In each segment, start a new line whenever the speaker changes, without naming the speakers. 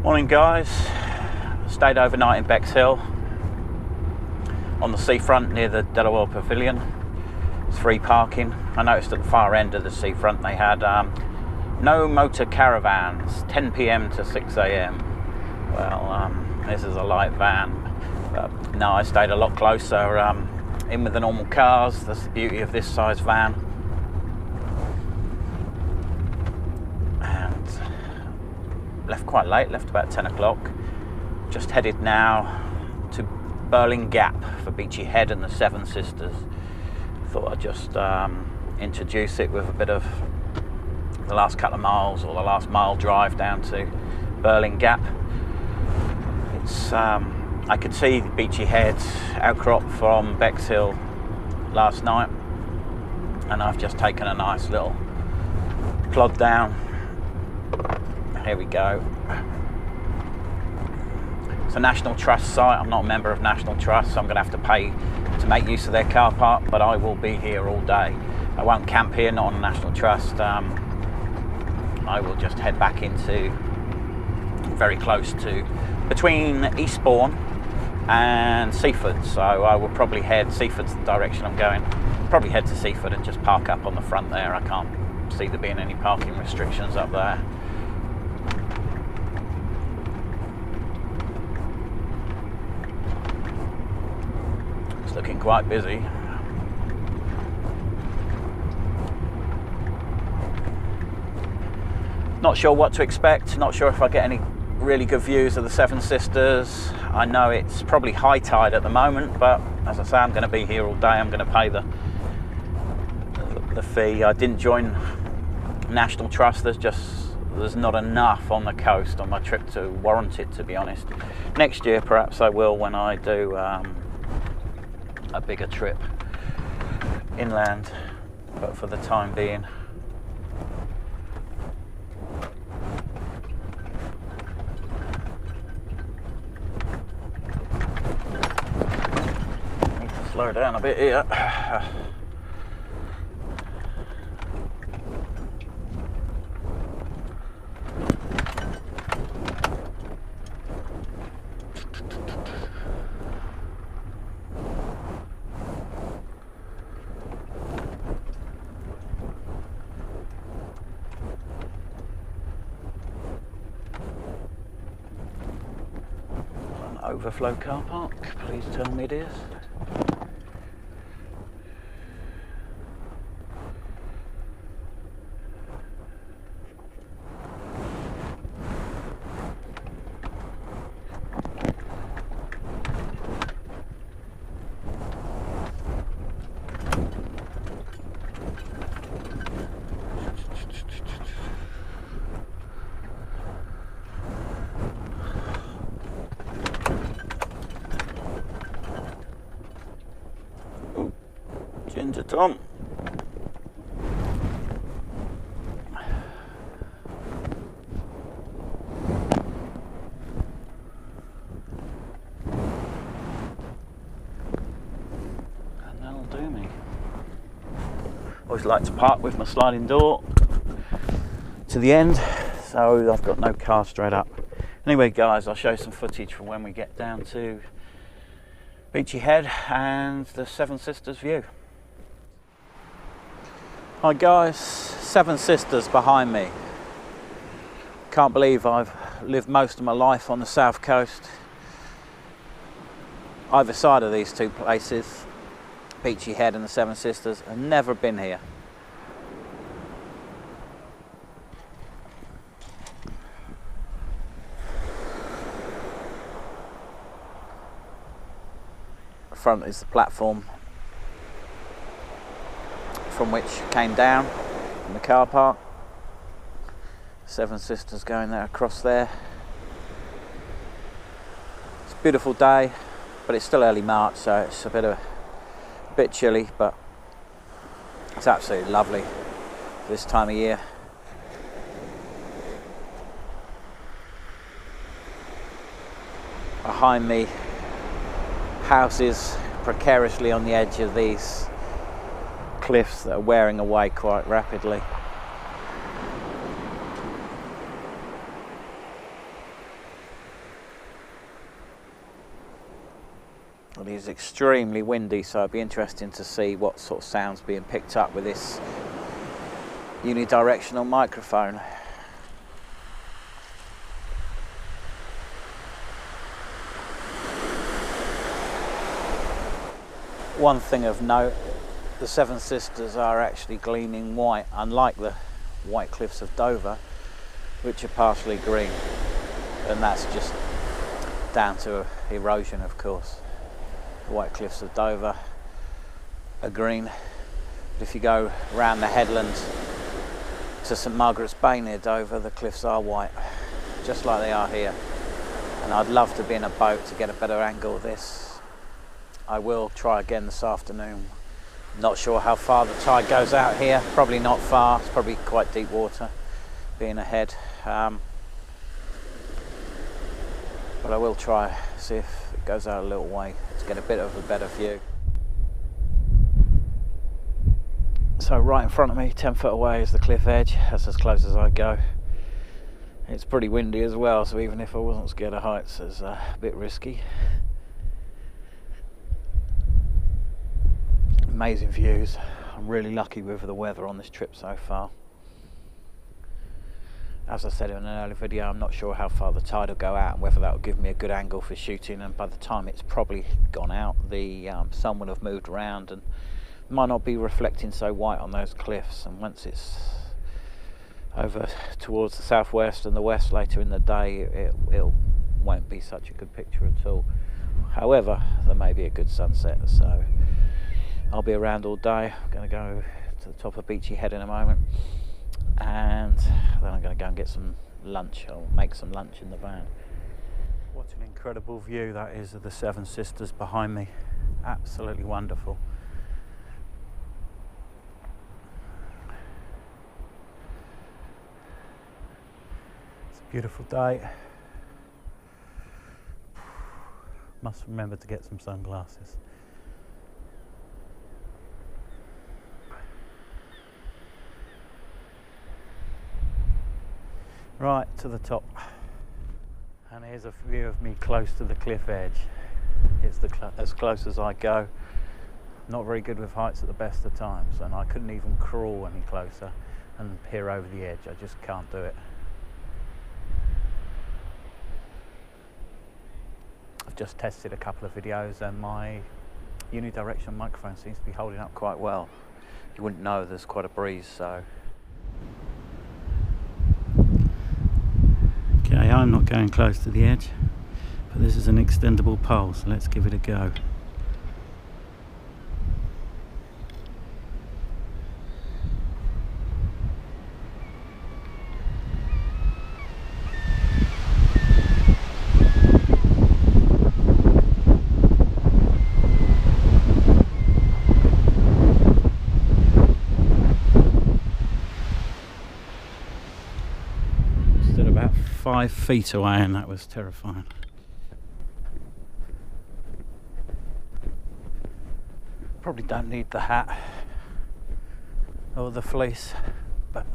Morning guys, stayed overnight in Bexhill on the seafront near the Delaware Pavilion. It's free parking. I noticed at the far end of the seafront they had no motor caravans, 10 p.m. to 6 a.m. Well, this is a light van, but no, I stayed a lot closer in with the normal cars. That's the beauty of this size van. Left quite late, left about 10 o'clock. Just headed now to Birling Gap for Beachy Head and the Seven Sisters. Thought I'd just introduce it with a bit of the last couple of miles, or the last mile drive down to Birling Gap. It's I could see the Beachy Head outcrop from Bexhill last night, and I've just taken a nice little plod down. Here we go. It's a National Trust site. I'm not a member of National Trust, so I'm going to have to pay to make use of their car park, but I will be here all day. I won't camp here, not on National Trust. I will just head back into very close to between Eastbourne and Seaford, so I will probably head Seaford's the direction I'm going. Probably head to Seaford and just park up on the front there. I can't see there being any parking restrictions up there. Looking quite busy. Not sure what to expect, not sure if I get any really good views of the Seven Sisters. I know it's probably high tide at the moment, but as I say, I'm going to be here all day. I'm going to pay the fee. I didn't join National Trust. There's not enough on the coast on my trip to warrant it, to be honest. Next year perhaps I will, when I do a bigger trip inland, but for the time being, need to slow down a bit here. Overflow car park, please tell me it is. Ginger Tom. And that'll do me. Always like to park with my sliding door to the end, so I've got no car straight up. Anyway guys, I'll show you some footage from when we get down to Beachy Head and the Seven Sisters view. Hi guys, Seven Sisters behind me. Can't believe I've lived most of my life on the south coast. Either side of these two places, Beachy Head and the Seven Sisters, I've never been here. The front is the platform from which came down from the car park. Seven Sisters going there across there. It's a beautiful day, but it's still early March, so it's a bit chilly, but it's absolutely lovely this time of year. Behind me, houses precariously on the edge of these cliffs that are wearing away quite rapidly. It is extremely windy, so it'd be interesting to see what sort of sounds being picked up with this unidirectional microphone. One thing of note, the Seven Sisters are actually gleaming white, unlike the White Cliffs of Dover, which are partially green, and that's just down to erosion, of course. The White Cliffs of Dover are green, but if you go round the headland to St Margaret's Bay near Dover, the cliffs are white, just like they are here. And I'd love to be in a boat to get a better angle of this. I will try again this afternoon. Not sure how far the tide goes out here, probably not far, it's probably quite deep water being ahead. But I will try, see if it goes out a little way to get a bit of a better view. So right in front of me, 10 foot away, is the cliff edge. That's as close as I go. It's pretty windy as well, so even if I wasn't scared of heights, it's a bit risky. Amazing views. I'm really lucky with the weather on this trip so far. As I said in an earlier video, I'm not sure how far the tide will go out and whether that will give me a good angle for shooting, and by the time it's probably gone out, the sun will have moved around and might not be reflecting so white on those cliffs, and once it's over towards the southwest and the west later in the day, it won't be such a good picture at all. However, there may be a good sunset, so I'll be around all day. I'm going to go to the top of Beachy Head in a moment, and then I'm going to go and get some lunch. I'll make some lunch in the van. What an incredible view that is of the Seven Sisters behind me. Absolutely wonderful. It's a beautiful day. Must remember to get some sunglasses. Right to the top, and here's a view of me close to the cliff edge. It's as close as I go. Not very good with heights at the best of times, and I couldn't even crawl any closer and peer over the edge. I just can't do it. I've just tested a couple of videos and my unidirectional microphone seems to be holding up quite well. You wouldn't know, there's quite a breeze, so. Okay, I'm not going close to the edge, but this is an extendable pole, so let's give it a go. About 5 feet away, and that was terrifying. Probably don't need the hat or the fleece, but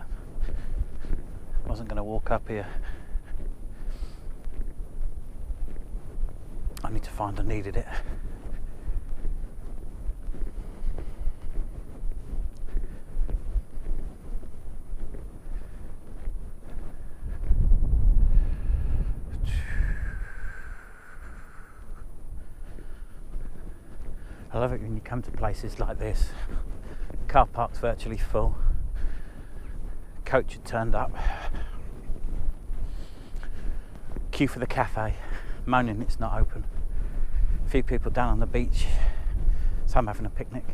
I wasn't going to walk up here. I need to find I needed it. I love it when you come to places like this. Car park's virtually full. Coach had turned up. Queue for the cafe, moaning it's not open. A few people down on the beach, some having a picnic.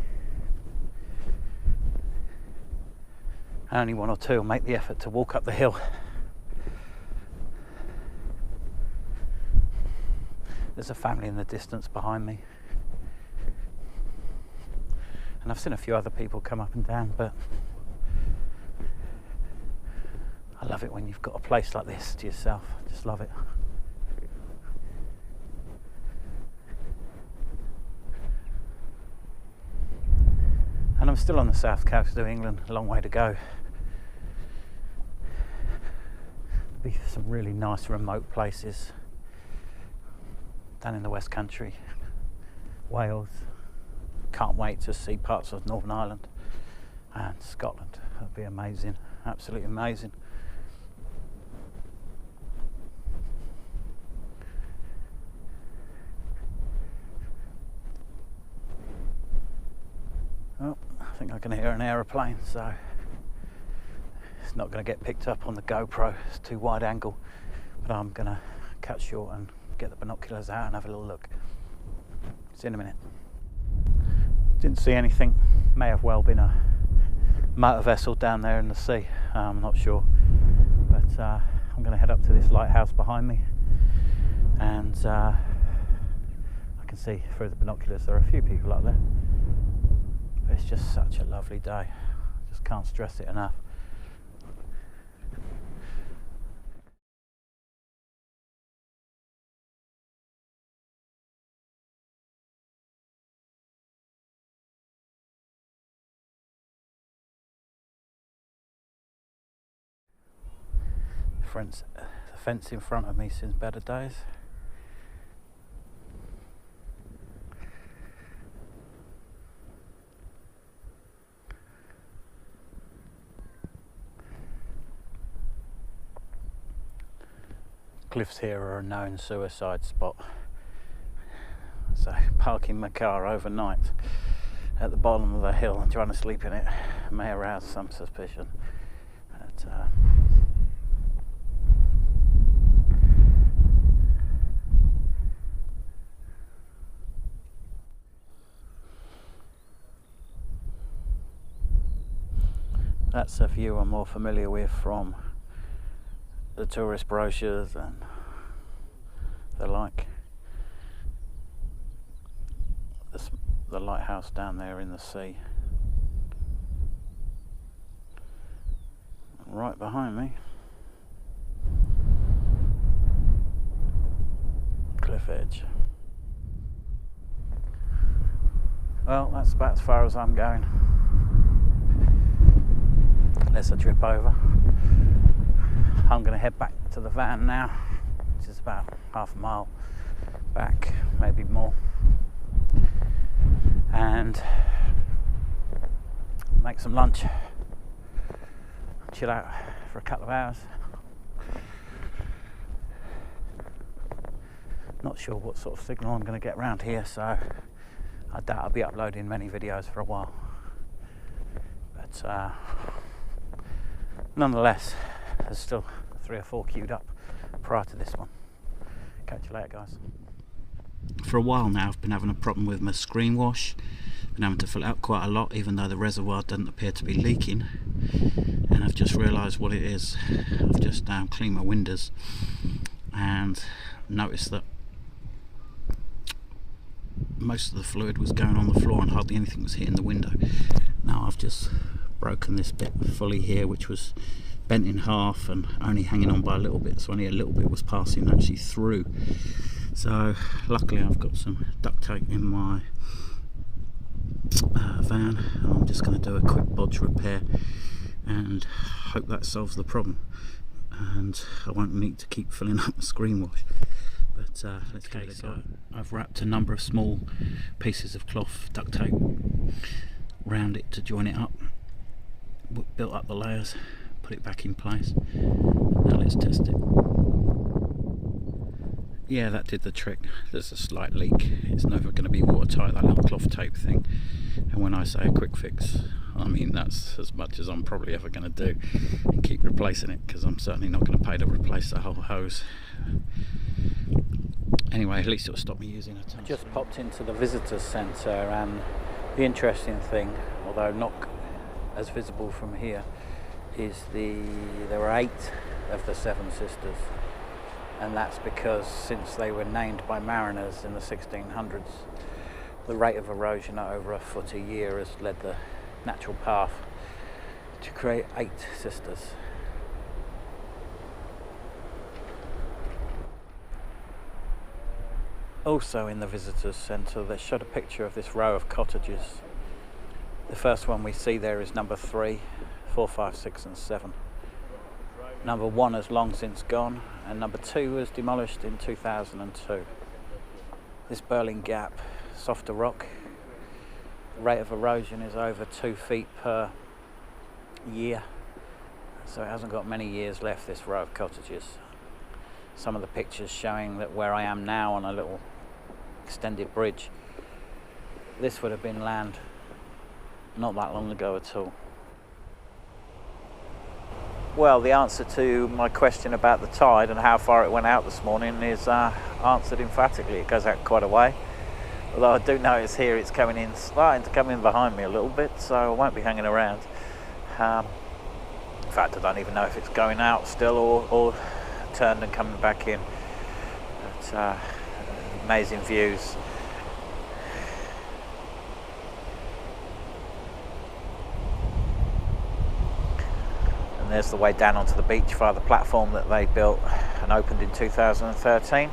Only one or two will make the effort to walk up the hill. There's a family in the distance behind me. And I've seen a few other people come up and down, but I love it when you've got a place like this to yourself. I just love it. And I'm still on the south coast of England, a long way to go. There'll be some really nice remote places down in the West Country. Wales. Can't wait to see parts of Northern Ireland and Scotland. That'll be amazing, absolutely amazing. Oh, I think I can hear an aeroplane, so it's not going to get picked up on the GoPro. It's too wide angle, but I'm going to cut short and get the binoculars out and have a little look. See you in a minute. Didn't see anything. May have well been a motor vessel down there in the sea. I'm not sure, but I'm going to head up to this lighthouse behind me, and I can see through the binoculars there are a few people up there. But it's just such a lovely day. Just can't stress it enough. The fence in front of me since better days. Cliffs here are a known suicide spot, so parking my car overnight at the bottom of the hill and trying to sleep in it may arouse some suspicion. But, that's a view I'm more familiar with from the tourist brochures and the like. The lighthouse down there in the sea. Right behind me, cliff edge. Well, that's about as far as I'm going. Unless I trip over. I'm going to head back to the van now, which is about half a mile back, maybe more, and make some lunch, chill out for a couple of hours. Not sure what sort of signal I'm going to get around here, so I doubt I'll be uploading many videos for a while, but nonetheless, there's still 3 or 4 queued up prior to this one. Catch you later, guys. For a while now I've been having a problem with my screen wash. Been having to fill it out quite a lot, even though the reservoir doesn't appear to be leaking, and I've just realised what it is. I've just cleaned my windows and noticed that most of the fluid was going on the floor and hardly anything was hitting the window. Now I've just broken this bit fully here, which was bent in half and only hanging on by a little bit, so only a little bit was passing actually through. So luckily I've got some duct tape in my van, and I'm just going to do a quick bodge repair and hope that solves the problem, and I won't need to keep filling up the screen wash. But let's give it a go. I've wrapped a number of small pieces of cloth duct tape around it to join it up, built up the layers, put it back in place. Now let's test it. Yeah, that did the trick. There's a slight leak. It's never going to be watertight, that little cloth tape thing. And when I say a quick fix, I mean that's as much as I'm probably ever going to do, and keep replacing it, because I'm certainly not going to pay to replace the whole hose. Anyway, at least it'll stop me using it. I just popped into the visitors centre, and the interesting thing, although not as visible from here, is there were 8 of the 7 sisters, and that's because since they were named by mariners in the 1600s, the rate of erosion at over a foot a year has led the natural path to create 8 sisters. Also in the visitors centre they showed a picture of this row of cottages. The first one we see there is number 3, 4, 5, 6 and 7. Number 1 has long since gone, and number 2 was demolished in 2002. This Birling Gap softer rock. The rate of erosion is over 2 feet per year, so it hasn't got many years left, this row of cottages. Some of the pictures showing that where I am now on a little extended bridge, this would have been land not that long ago at all. Well, the answer to my question about the tide and how far it went out this morning is answered emphatically. It goes out quite a way. Although I do notice here it's starting to come in behind me a little bit, so I won't be hanging around. In fact, I don't even know if it's going out still or turned and coming back in. But amazing views. And there's the way down onto the beach via the platform that they built and opened in 2013.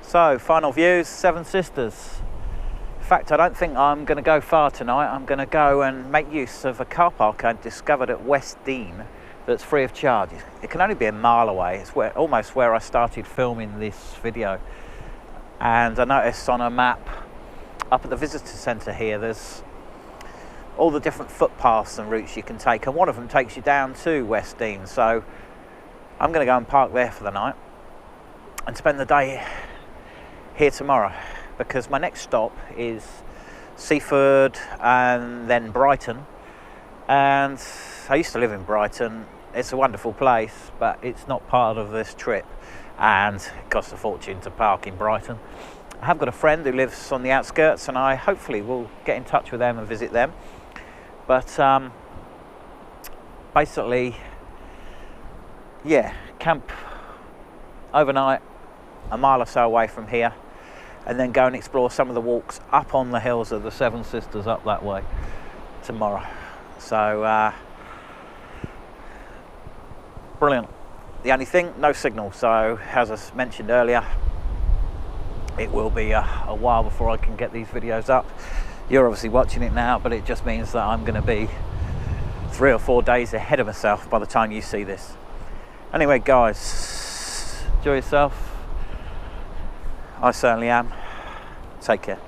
So, final views, Seven Sisters. In fact, I don't think I'm going to go far tonight. I'm going to go and make use of a car park I discovered at West Dean that's free of charge. It can only be a mile away. It's almost where I started filming this video. And I noticed on a map up at the visitor centre here, there's all the different footpaths and routes you can take, and one of them takes you down to West Dean. So I'm going to go and park there for the night and spend the day here tomorrow, because my next stop is Seaford and then Brighton. And I used to live in Brighton. It's a wonderful place, but it's not part of this trip, and it costs a fortune to park in Brighton. I have got a friend who lives on the outskirts, and I hopefully will get in touch with them and visit them. But basically, yeah, camp overnight a mile or so away from here, and then go and explore some of the walks up on the hills of the Seven Sisters up that way tomorrow. So brilliant. The only thing, no signal, so as I mentioned earlier, it will be a while before I can get these videos up. You're obviously watching it now, but it just means that I'm going to be 3 or 4 days ahead of myself by the time you see this. Anyway guys, enjoy yourself. I certainly am. Take care.